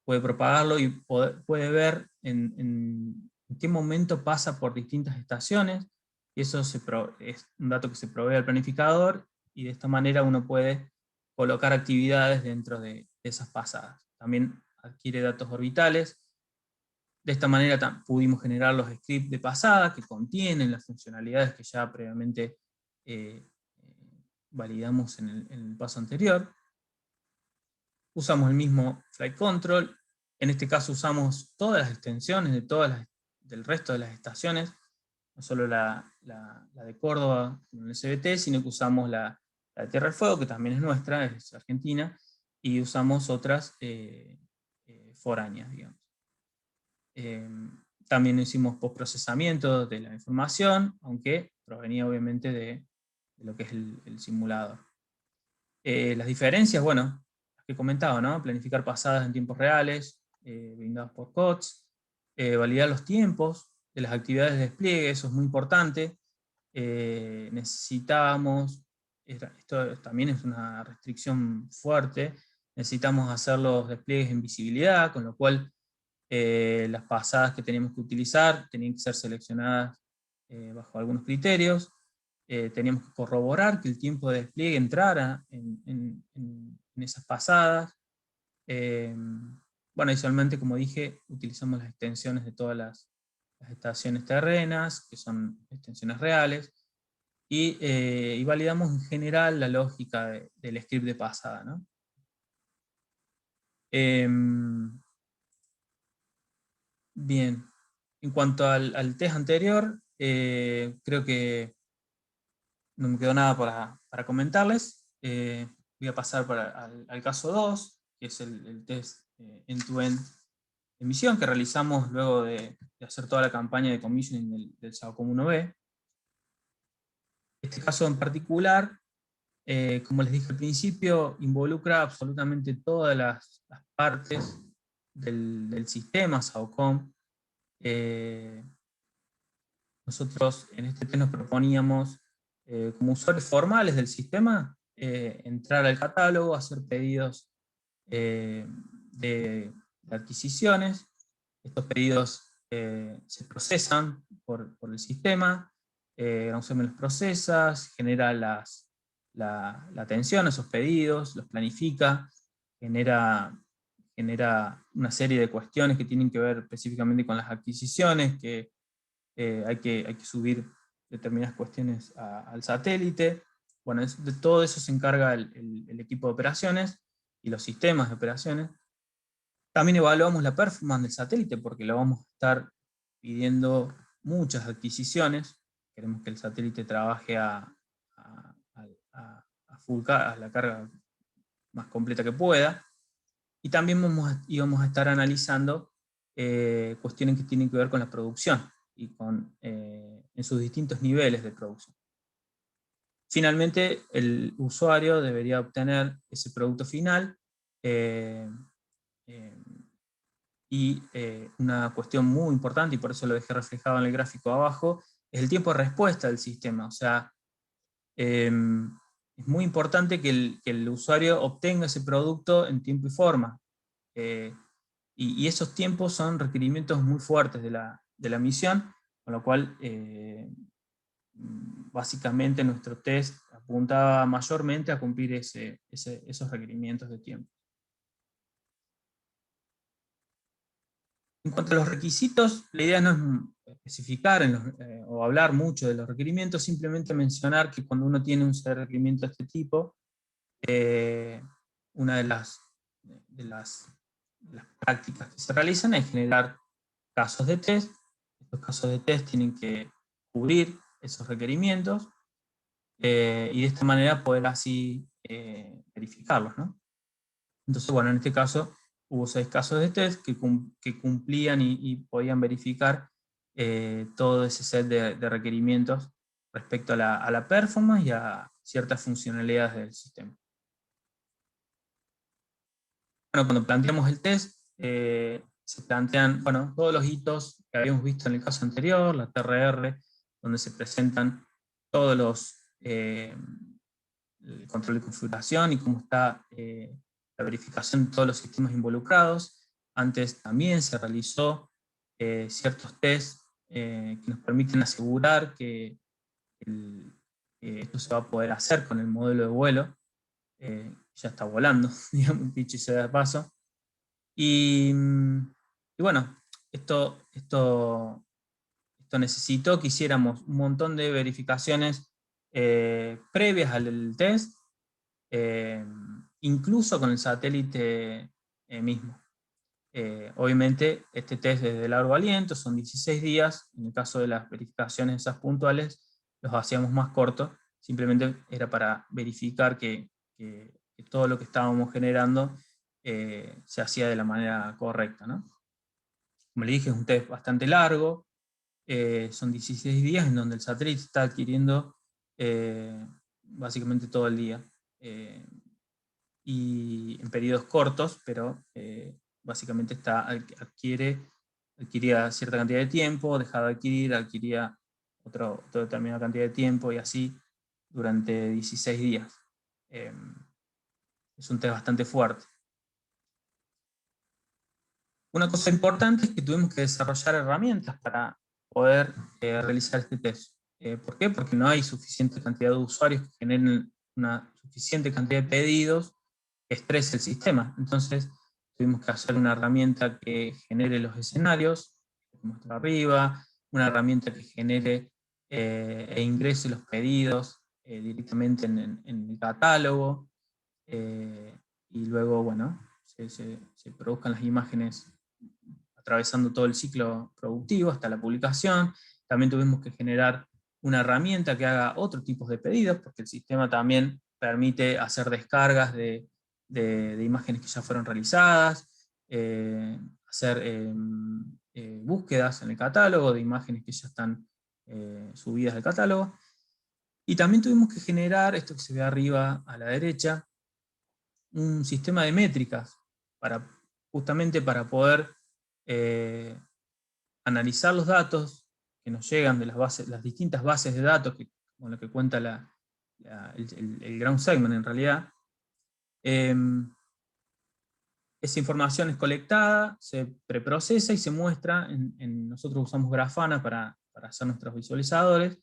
propagarlo y puede ver en qué momento pasa por distintas estaciones, y eso es un dato que se provee al planificador, y de esta manera uno puede colocar actividades dentro de esas pasadas. También adquiere datos orbitales. De esta manera pudimos generar los scripts de pasada que contienen las funcionalidades que ya previamente validamos en el paso anterior. Usamos el mismo flight control. En este caso usamos todas las extensiones del resto de las estaciones, no solo la de Córdoba en el CBT, sino que usamos la de Tierra del Fuego, que también es nuestra, es argentina, y usamos otras foráneas, digamos. También hicimos postprocesamiento de la información, aunque provenía obviamente de lo que es el simulador. Las diferencias, bueno, las que he comentado, ¿no? Planificar pasadas en tiempos reales, brindadas por COTS, validar los tiempos de las actividades de despliegue, eso es muy importante. Necesitábamos, esto también es una restricción fuerte, necesitamos hacer los despliegues en visibilidad, con lo cual las pasadas que teníamos que utilizar tenían que ser seleccionadas bajo algunos criterios. Teníamos que corroborar que el tiempo de despliegue entrara en esas pasadas. Bueno, adicionalmente, como dije, utilizamos las extensiones de todas las estaciones terrenas, que son extensiones reales, y validamos en general la lógica del script de pasada, ¿no? Bien, en cuanto al test anterior, creo que no me quedó nada para comentarles. Voy a pasar al caso 2, que es el test end-to-end de misión que realizamos luego de hacer toda la campaña de commissioning del SAOCOM 1B. Este caso en particular, como les dije al principio, involucra absolutamente todas las partes del sistema SAOCOM. Nosotros en este test nos proponíamos, como usuarios formales del sistema, entrar al catálogo, hacer pedidos de adquisiciones. Estos pedidos se procesan por el sistema, GroundCM los procesa, genera la atención a esos pedidos, los planifica, genera una serie de cuestiones que tienen que ver específicamente con las adquisiciones, que hay que subir determinadas cuestiones al satélite. Bueno, de todo eso se encarga el equipo de operaciones y los sistemas de operaciones. También evaluamos la performance del satélite porque lo vamos a estar pidiendo muchas adquisiciones. Queremos que el satélite trabaje a la carga más completa que pueda. Y también íbamos a estar analizando cuestiones que tienen que ver con la producción y en sus distintos niveles de producción. Finalmente, el usuario debería obtener ese producto final y una cuestión muy importante, y por eso lo dejé reflejado en el gráfico abajo, es el tiempo de respuesta del sistema. O sea, es muy importante que el usuario obtenga ese producto en tiempo y forma. Y esos tiempos son requerimientos muy fuertes de la misión, con lo cual básicamente nuestro test apuntaba mayormente a cumplir esos requerimientos de tiempo. En cuanto a los requisitos, la idea no es especificar o hablar mucho de los requerimientos, simplemente mencionar que cuando uno tiene un set de requerimientos de este tipo, una de las prácticas que se realizan es generar casos de test. Estos casos de test tienen que cubrir esos requerimientos y de esta manera poder así verificarlos, ¿no? Entonces, bueno, en este caso hubo 6 casos de test que cumplían y podían verificar todo ese set de requerimientos respecto a la performance y a ciertas funcionalidades del sistema. Bueno, cuando planteamos el test, se plantean, bueno, todos los hitos que habíamos visto en el caso anterior, la TRR, donde se presentan todos los el control de configuración y cómo está la verificación de todos los sistemas involucrados. Antes también se realizó ciertos tests que nos permiten asegurar que esto se va a poder hacer con el modelo de vuelo, que ya está volando, digamos, dicho sea de paso. Y bueno, esto necesitó que hiciéramos un montón de verificaciones previas al test, incluso con el satélite mismo. Obviamente este test es de largo aliento, son 16 días, en el caso de las verificaciones esas puntuales los hacíamos más cortos, simplemente era para verificar que todo lo que estábamos generando se hacía de la manera correcta, ¿no? Como le dije, es un test bastante largo, son 16 días en donde el satélite está adquiriendo básicamente todo el día, y en periodos cortos, pero básicamente adquiría cierta cantidad de tiempo, dejaba de adquirir, adquiría otra determinada cantidad de tiempo, y así durante 16 días. Es un test bastante fuerte. Una cosa importante es que tuvimos que desarrollar herramientas para poder realizar este test. ¿Por qué? Porque no hay suficiente cantidad de usuarios que generen una suficiente cantidad de pedidos que estrese el sistema. Entonces tuvimos que hacer una herramienta que genere los escenarios, como está arriba, una herramienta que genere e ingrese los pedidos directamente en el catálogo, y luego, bueno, se produzcan las imágenes atravesando todo el ciclo productivo hasta la publicación. También tuvimos que generar una herramienta que haga otro tipo de pedidos, porque el sistema también permite hacer descargas de imágenes que ya fueron realizadas, hacer búsquedas en el catálogo de imágenes que ya están subidas al catálogo. Y también tuvimos que generar, esto que se ve arriba a la derecha, un sistema de métricas justamente para poder analizar los datos que nos llegan de las distintas bases de datos con lo que cuenta el ground segment en realidad. Esa información es colectada, se preprocesa y se muestra. Nosotros usamos Grafana para hacer nuestros visualizadores,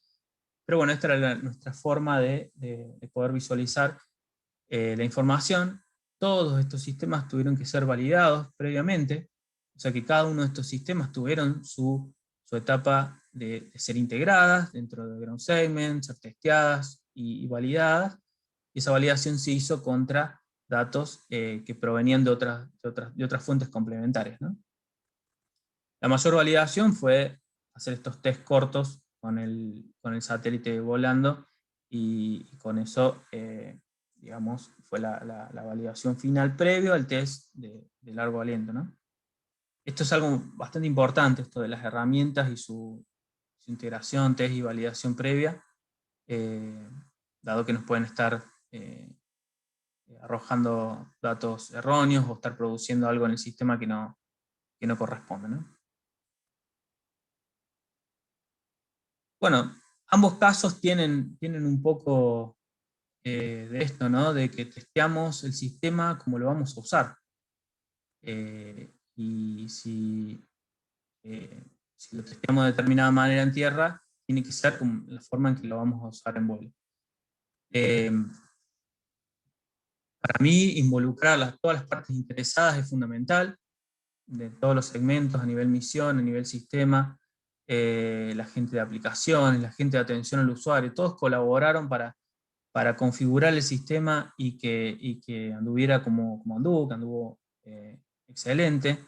pero bueno, esta era nuestra forma de poder visualizar la información. Todos estos sistemas tuvieron que ser validados previamente, o sea que cada uno de estos sistemas tuvieron su etapa de ser integradas dentro de ground segment, ser testeadas y validadas, y esa validación se hizo contra datos que provenían de otras fuentes complementarias, ¿no? La mayor validación fue hacer estos test cortos con el satélite volando, y con eso digamos, fue la validación final previo al test de largo aliento, ¿no? Esto es algo bastante importante, esto de las herramientas y su integración, test y validación previa, dado que nos pueden estar arrojando datos erróneos o estar produciendo algo en el sistema que no corresponde, ¿no? Bueno, ambos casos tienen un poco de esto, ¿no? De que testeamos el sistema como lo vamos a usar. Y si lo testeamos de determinada manera en tierra, tiene que ser como la forma en que lo vamos a usar en vuelo. Para mí, involucrar todas las partes interesadas es fundamental, de todos los segmentos, a nivel misión, a nivel sistema, la gente de aplicaciones, la gente de atención al usuario, todos colaboraron para configurar el sistema y que anduviera como anduvo, que anduvo excelente.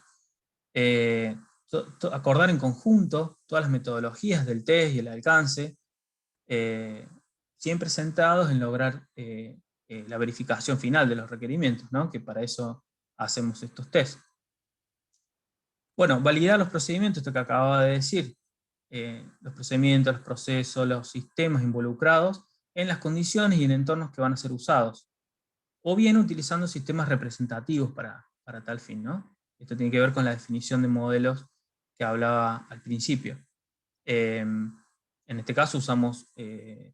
Acordar en conjunto todas las metodologías del test y el alcance, siempre centrados en lograr la verificación final de los requerimientos, ¿no? Que para eso hacemos estos tests. Bueno, validar los procedimientos, esto que acababa de decir, los procedimientos, los procesos, los sistemas involucrados en las condiciones y en entornos que van a ser usados, o bien utilizando sistemas representativos para tal fin, ¿no? Esto tiene que ver con la definición de modelos que hablaba al principio. En este caso usamos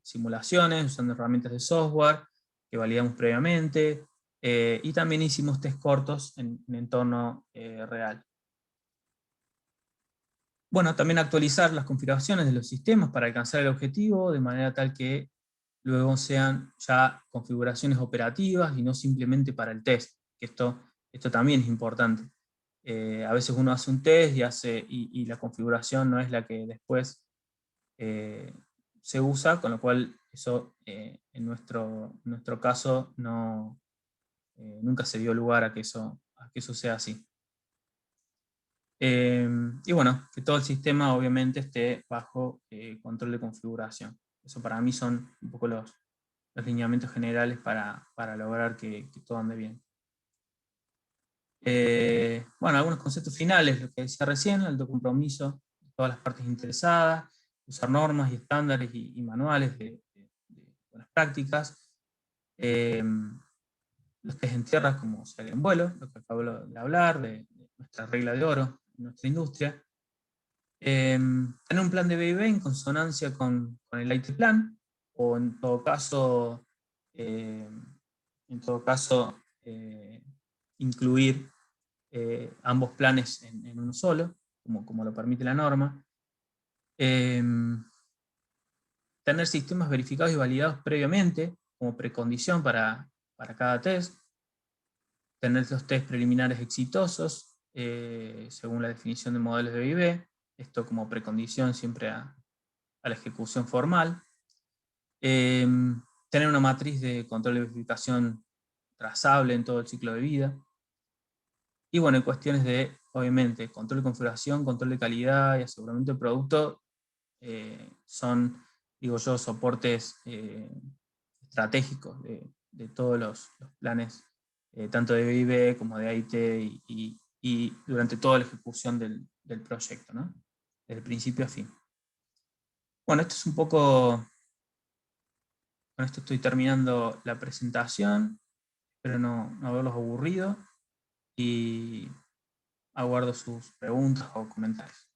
simulaciones, usando herramientas de software que validamos previamente, y también hicimos test cortos en entorno real. Bueno, también actualizar las configuraciones de los sistemas para alcanzar el objetivo, de manera tal que luego sean ya configuraciones operativas y no simplemente para el test, que esto también es importante. A veces uno hace un test y la configuración no es la que después se usa, con lo cual eso en nuestro caso nunca se dio lugar a que eso sea así. Y bueno, que todo el sistema obviamente esté bajo control de configuración. Eso para mí son un poco los lineamientos generales para lograr que todo ande bien. Bueno, algunos conceptos finales, lo que decía recién, alto compromiso de todas las partes interesadas, usar normas y estándares y manuales de buenas prácticas, los test en tierra como salir en vuelo, lo que acabo de hablar, de nuestra regla de oro en nuestra industria, tener un plan de BIB en consonancia con el IT plan, o en todo caso, incluir ambos planes en uno solo, como lo permite la norma. Tener sistemas verificados y validados previamente, como precondición para cada test. Tener los test preliminares exitosos, según la definición de modelos de BIB, esto como precondición siempre a la ejecución formal. Tener una matriz de control y verificación trazable en todo el ciclo de vida. Y bueno, en cuestiones de, obviamente, control de configuración, control de calidad y aseguramiento del producto, son, digo yo, soportes estratégicos de todos los planes, tanto de BIB como de IT y durante toda la ejecución del proyecto, ¿no? Desde principio a fin. Bueno, esto es un poco, con esto estoy terminando la presentación, espero no haberlos aburrido y aguardo sus preguntas o comentarios.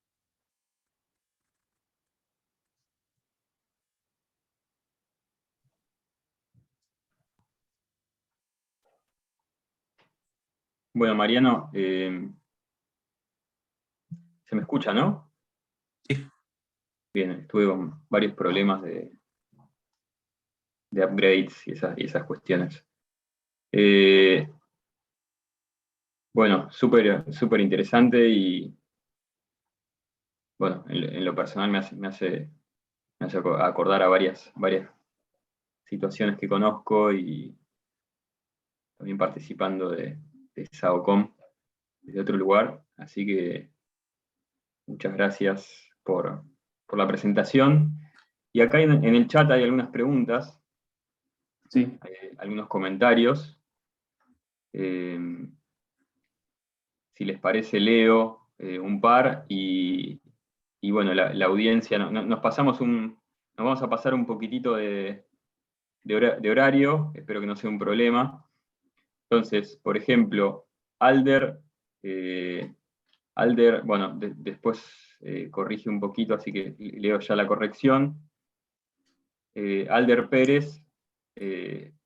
Bueno, Mariano, se me escucha, ¿no? Sí. Bien, estuve con varios problemas de upgrades y esas cuestiones. Bueno, súper interesante y bueno, en lo personal me hace acordar a varias situaciones que conozco y también participando de SAOCOM desde otro lugar. Así que muchas gracias por la presentación. Y acá en el chat hay algunas preguntas, Sí. hay algunos comentarios. Si les parece, leo un par y bueno, la audiencia, nos vamos a pasar un poquitito de horario, espero que no sea un problema. Entonces, por ejemplo, Alder, bueno, después corrige un poquito, así que leo ya la corrección. Alder Pérez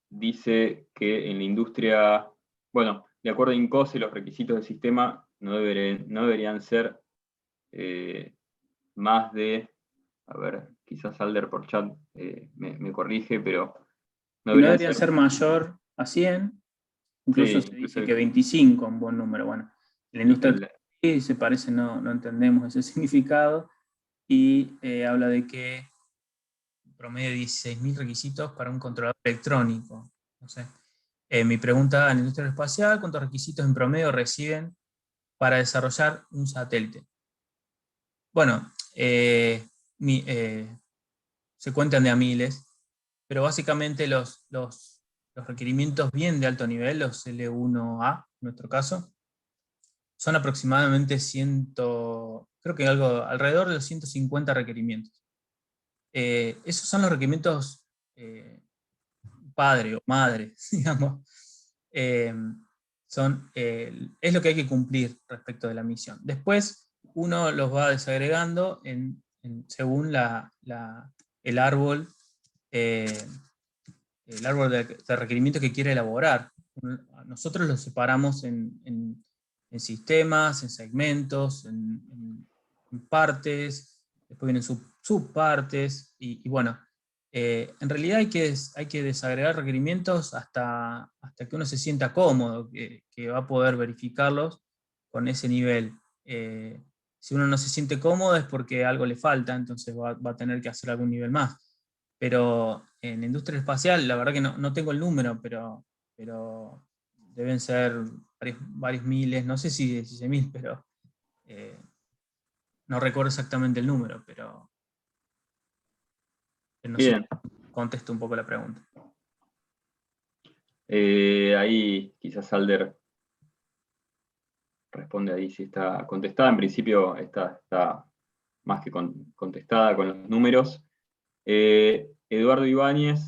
dice que en la industria, bueno, de acuerdo a INCOSE, los requisitos del sistema no deberían ser más de, a ver, quizás Alder por chat me corrige, pero no No deberían debería ser ser. mayor a 100, incluso Sí, se incluso dice que 25 es un buen número. Bueno, en la industria sí se parece, no entendemos ese significado, y habla de que promedio de 16.000 requisitos para un controlador electrónico. No sé. Mi pregunta, en la industria espacial, ¿cuántos requisitos en promedio reciben para desarrollar un satélite? Bueno, se cuentan de a miles, pero básicamente los requerimientos bien de alto nivel, los L1A en nuestro caso, son aproximadamente creo que alrededor de los 150 requerimientos. Esos son los requerimientos padre o madre, digamos. Es lo que hay que cumplir respecto de la misión. Después uno los va desagregando según el árbol de requerimientos que quiere elaborar. Nosotros los separamos en sistemas, en segmentos, en partes, después vienen subpartes, y bueno, En realidad hay que desagregar requerimientos hasta que uno se sienta cómodo, que va a poder verificarlos con ese nivel. Si uno no se siente cómodo es porque algo le falta, entonces va a tener que hacer algún nivel más. Pero en industria espacial, la verdad que no tengo el número, pero deben ser varios miles, no sé si 16.000, pero no recuerdo exactamente el número, pero no sé Bien, si contesto un poco la pregunta. ahí quizás Alder responde ahí si está contestada. En principio está más que contestada con los números. Eduardo Ibáñez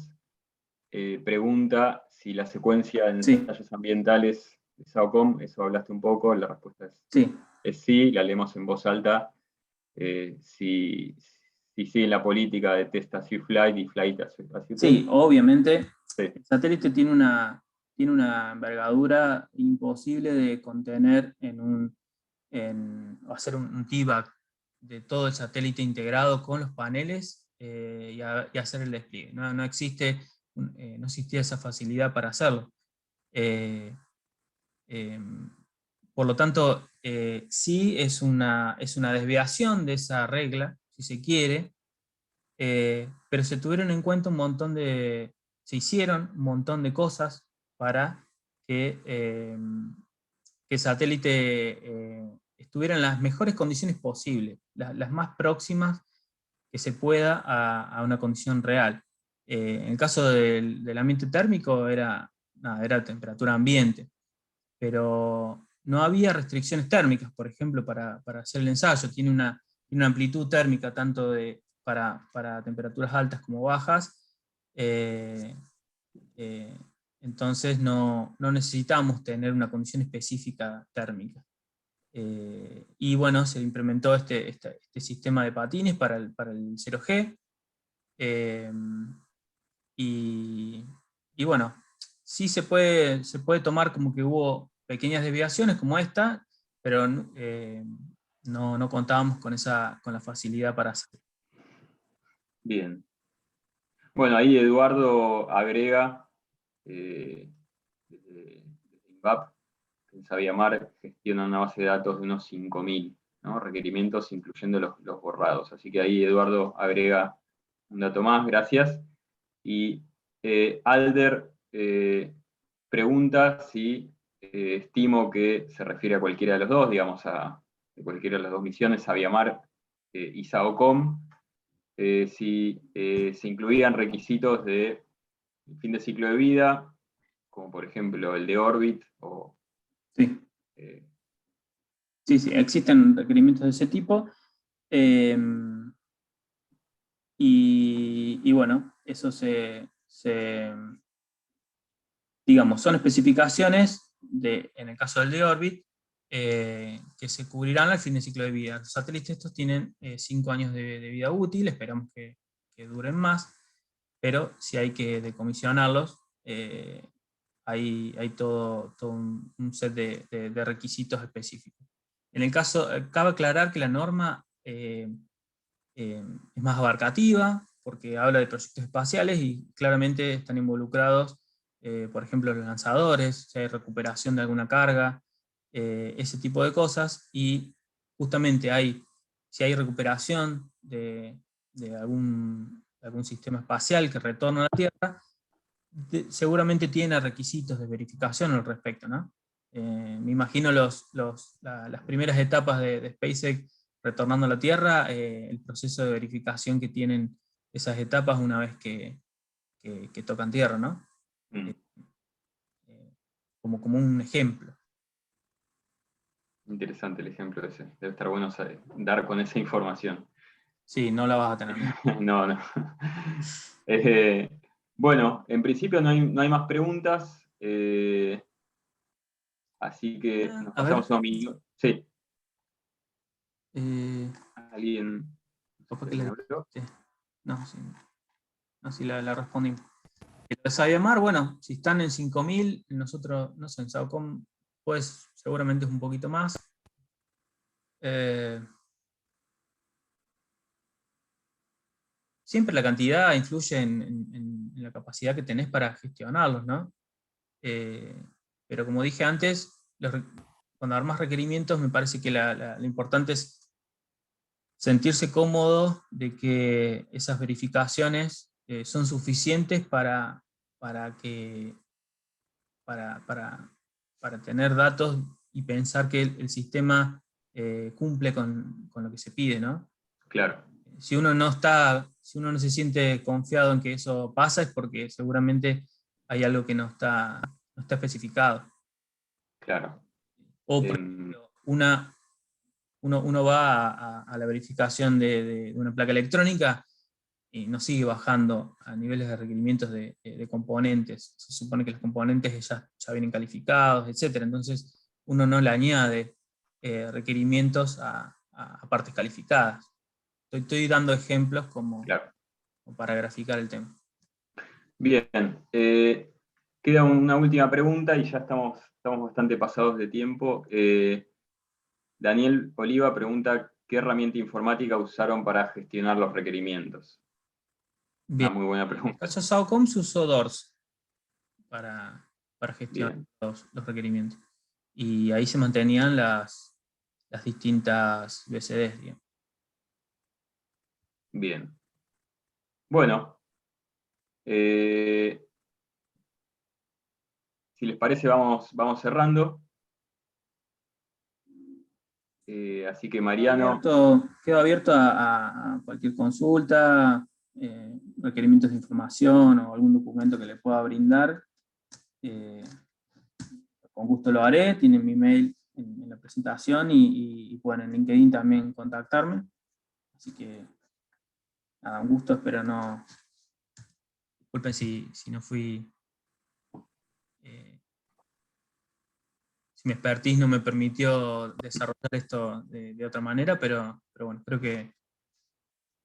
pregunta si la secuencia de Sí, ensayos ambientales de SAOCOM, eso hablaste un poco, la respuesta sí. es sí, la leemos en voz alta. Si siguen la política de test as you flight y flight as you Sí, test. obviamente Sí, el satélite tiene una envergadura imposible de contener o hacer un TVAC de todo el satélite integrado con los paneles y hacer el despliegue. No no existía esa facilidad para hacerlo. Eh, eh, por lo tanto, sí es una desviación de esa regla, si se quiere, pero se tuvieron en cuenta se hicieron un montón de cosas para que el satélite estuviera en las mejores condiciones posibles, las más próximas que se pueda a una condición real. En el caso del ambiente térmico era temperatura ambiente, pero no había restricciones térmicas, por ejemplo, para hacer el ensayo. Tiene una amplitud térmica tanto para temperaturas altas como bajas, eh, eh, entonces no necesitamos tener una condición específica térmica. Y bueno, se implementó este sistema de patines para el 0G, eh, y bueno, sí se puede tomar como que hubo pequeñas desviaciones como esta, pero no contábamos con la facilidad para hacerlo. bien. Bueno, ahí Eduardo agrega desde INVAP, que en Sabiamar gestiona una base de datos de unos 5.000, ¿no? Requerimientos, incluyendo los borrados. Así que ahí Eduardo agrega un dato más, gracias. Y Alder pregunta si estimo que se refiere a cualquiera de los dos, digamos, a cualquiera de las dos misiones, Sabiamar y SAOCOM, si se incluían requisitos de fin de ciclo de vida, como por ejemplo el de Orbit, o Sí, eh, sí, existen requerimientos de ese tipo. eh, y bueno, eso digamos, son especificaciones, en el caso del de Orbit, que se cubrirán al fin de ciclo de vida. Los satélites estos tienen 5 años de vida útil, esperamos que duren más, pero si hay que decomisionarlos, hay todo un set de requisitos específicos. En el caso, cabe aclarar que la norma es más abarcativa, porque habla de proyectos espaciales y claramente están involucrados, por ejemplo, los lanzadores, si hay recuperación de alguna carga, ese tipo de cosas, y justamente si hay recuperación de algún sistema espacial que retorna a la Tierra, seguramente tiene requisitos de verificación al respecto, ¿no? Me imagino las primeras etapas de SpaceX retornando a la Tierra, el proceso de verificación que tienen esas etapas una vez que tocan Tierra, ¿no? Eh, como un ejemplo. interesante el ejemplo ese. Debe estar bueno dar con esa información. Sí, no la vas a tener. No, no. Eh, bueno, en principio no hay más preguntas, así que nos A ver, pasamos unos minutos. Sí, eh, alguien, no sé capaz si que la alguien habló. dijiste. No, sí, no, sí la respondimos. Sabiamar, bueno, si están en 5.000, nosotros, no sé, en Saucom, pues seguramente es un poquito más. Eh, siempre la cantidad influye en la capacidad que tenés para gestionarlos, ¿no? Pero como dije antes, cuando armas requerimientos me parece que lo importante es sentirse cómodo de que esas verificaciones son suficientes para tener datos y pensar que el sistema cumple con lo que se pide, ¿no? Claro, Si uno no se siente confiado en que eso pasa, es porque seguramente hay algo que no está especificado. claro. O, por ejemplo, uno va a la verificación de una placa electrónica y no sigue bajando a niveles de requerimientos de componentes. Se supone que los componentes ya vienen calificados, etc. Entonces uno no le añade requerimientos a partes calificadas. Estoy dando ejemplos como Claro. para graficar el tema. Bien, queda una última pregunta y ya estamos bastante pasados de tiempo. Daniel Oliva pregunta, ¿qué herramienta informática usaron para gestionar los requerimientos? Bien. Una muy buena En el pregunta. caso de SAOCOM se usó DORS para gestionar Bien, los requerimientos. Y ahí se mantenían las distintas BCDs, digamos. bien. Bueno, si les parece vamos cerrando. Así que Mariano... Quedo abierto a cualquier consulta, requerimientos de información o algún documento que le pueda brindar. Con gusto lo haré, tienen mi mail en la presentación y pueden en LinkedIn también contactarme. Así que nada, un gusto, espero no... Disculpen si no fui... si mi expertise no me permitió desarrollar esto de otra manera, pero bueno, creo que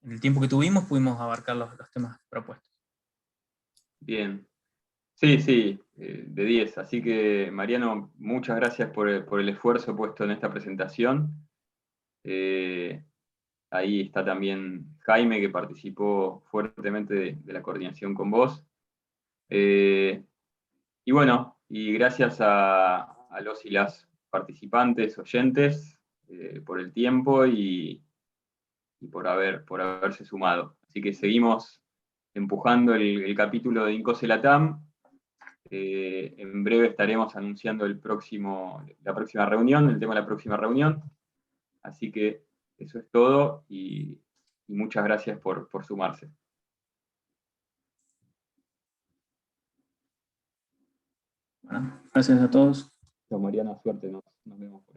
en el tiempo que tuvimos pudimos abarcar los temas propuestos. Bien. Sí, de 10. Así que, Mariano, muchas gracias por el esfuerzo puesto en esta presentación. Ahí está también Jaime, que participó fuertemente de la coordinación con vos. Y bueno, y gracias a los y las participantes, oyentes, por el tiempo y por haberse sumado. Así que seguimos empujando el capítulo de INCOSE Latam. En breve estaremos anunciando la próxima reunión, el tema de la próxima reunión. Así que eso es todo y muchas gracias por sumarse. Bueno, gracias a todos. Mariana, suerte, nos vemos por ahí.